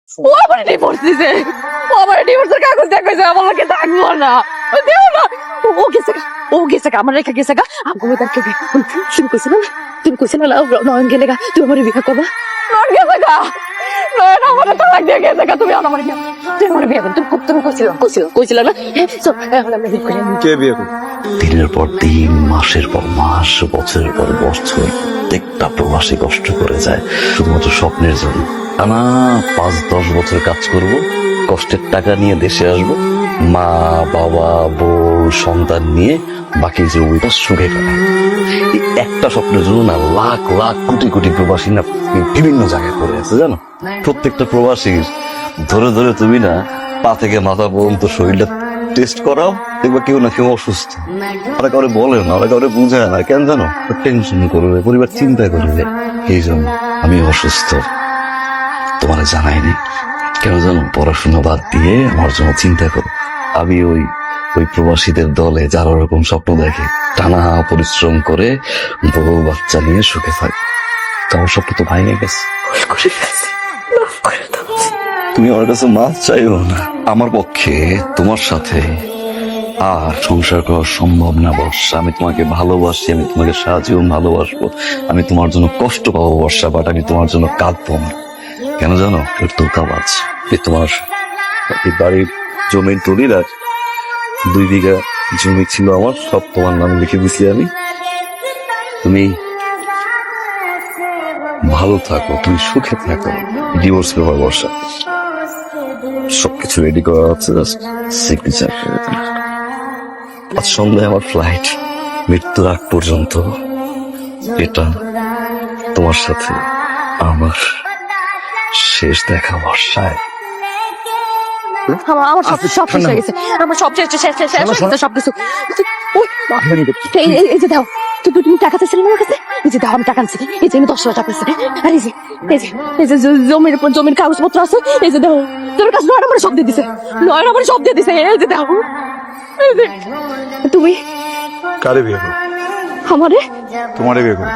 ও আমার ডিভোর্স দিছে, ও আমার ডিভোর্সের কাগজ দেখাইছে, আমাকে থাকবো না, দেও না। ও গেছে গা, ও গেছে গা, আমার রেখা গেছে গা। আমি তার কে শুরু করছিল না, তুমি কইছিল না নয়ন গেলে গা তুমি আমার বিয়ে করবা। নয়ন গেছে গা, নয়ন আমার তালাক দিয়ে গেছে গা, তুমি আমার বিয়ে, তুমি আমার বিয়ে করো। তুমি কইছিল না। এখন আমরা বিয়ে করি। কে বিয়ে করবে? দিনের পর দিন, মাসের পর মাস, বছরের পর বছর প্রত্যেকটা প্রবাসী কষ্ট করে যায় শুধুমাত্র স্বপ্নের জন্য। টানা 5-10 বছর কাজ করব, কষ্টের টাকা নিয়ে দেশে আসব, মা বাবা বউ সন্তান নিয়ে বাকি জীবনটা সুখে কাটায়। এই একটা স্বপ্নের জন্য না লাখ লাখ কোটি কোটি প্রবাসী না বিভিন্ন জায়গায় পড়ে আছে জানো। প্রত্যেকটা প্রবাসীর ধরে ধরে তুমি না পা থেকে মাথা পর্যন্ত শরীরটা টেস্ট করাও, দেখবা কেউ না কেউ অসুস্থ। ওরা কাউরে বলে না, ওরা কাউরে বুঝায় না, কেন জানো? টেনশন করবে, পরিবার চিন্তা করবে। এই জন্য আমি অসুস্থ, তোমার জানাইনি কেন জানো? পড়াশোনা বাদ দিয়ে আমার জন্য চিন্তা করো। আমি ওই ওই প্রবাসীদের দলে যারা ওরকম স্বপ্ন দেখে টানা পরিশ্রম করে বউ বাচ্চা নিয়ে সুখে থাকে। তোমার স্বপ্ন তো ভাঙে গেছে। তুমি আমার কাছে মাফ চাইও না। আমার পক্ষে তোমার সাথে আর সংসার করা সম্ভব না বর্ষা। আমি তোমাকে ভালোবাসি, আমি তোমাকে সারাজীবন ভালোবাসবো, আমি তোমার জন্য কষ্ট পাবো বর্ষা, বাট আমি তোমার জন্য কাঁদবো না। কেন জানো? ধোঁকাবাজ। তোমার বাড়ির জমির দলিল আর 2 বিঘা জমি ছিল আমার, সব তোমার নামে লিখে দিছি আমি। তুমি ভালো থাকো, তুমি সুখে থাকো। ডিভোর্স পেপার বর্ষা সবকিছু রেডি করা হচ্ছে, জাস্ট সিগনেচার করে দিন। আজ সন্ধ্যায় আমার ফ্লাইট, মৃত্যুর আগ পর্যন্ত এটা তোমার সাথে আমার শেষ দেখা বর্ষায়। আমার সব শেষ হয়ে গেছে, আমার সব শেষ সবকিছু। এই যে দাও, তুমি টাকা চাইছিলে না আমার কাছে, এই যে দাও আমি টাকা আনছি, এই যে আমি 10 টাকা পেয়েছি। আর এই যে জমির কাগজপত্র আছে, এই যে দাও। তোর কাছে নয় আমার সব দিয়ে দিছে, নয় আমার সব দিয়ে দিছে, এই যে দাও। এই যে তুমি কারে বিয়ে করবে? আমারে তোমারে বিয়ে করবে?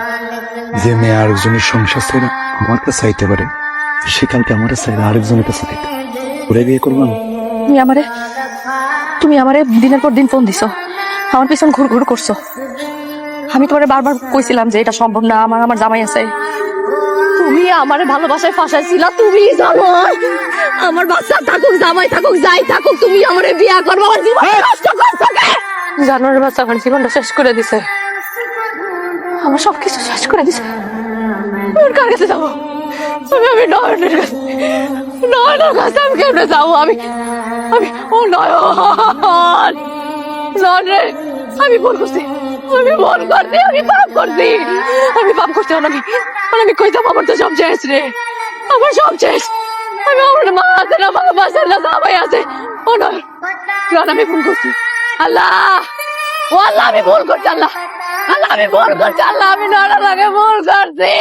যে মেয়ে আরেকজনের সংসার ছেড়ে আমার কাছে চাইতে পারে, সে কালকে আমার চাইলে আরেকজনের কাছে চাইতে ওরে বিয়ে করবো না? তুমি আমারে দিনের পর দিন ফোন দিছো, আমার পিছন ঘুর করছো। আমি তোমারে বারবার কইছিলাম যে এটা সম্ভব না, আমার জামাই আছে। তুমি আমারে ভালোবাসায় ফাঁসাইছিলা, তুমি জানো আমার বাচ্চা থাকুক, জামাই থাকুক, যাই থাকুক, তুমি আমারে বিয়া করবে, আমার জীবন নষ্ট করছো কে? জানোয়ার বাচ্চা আমার জীবনটা শেষ করে দিছে, আমার সবকিছু শেষ করে দিছে। আমি কার কাছে যাবো? আমি নয়নের কাছে, নয়নের কাছে আমি কেমনে যাবো? আমি ও নয়ন, নয়ন রে, আমি ভুল করছি, আমি পাপ করছি, আমি কই যাবো? আমার তো সব শেষ রে, আমার সব শেষ। আমি আমার মা আছে না, বাবা আছে না, সবাই আছে। ও নয়ন, আমি ভুল করছি। আল্লাহ, ও আল্লাহ, আমি ভুল করছি। আল্লাহ, আমি ভুল করছি। আল্লাহ, আমি নয়নের লাগে ভুল করছি।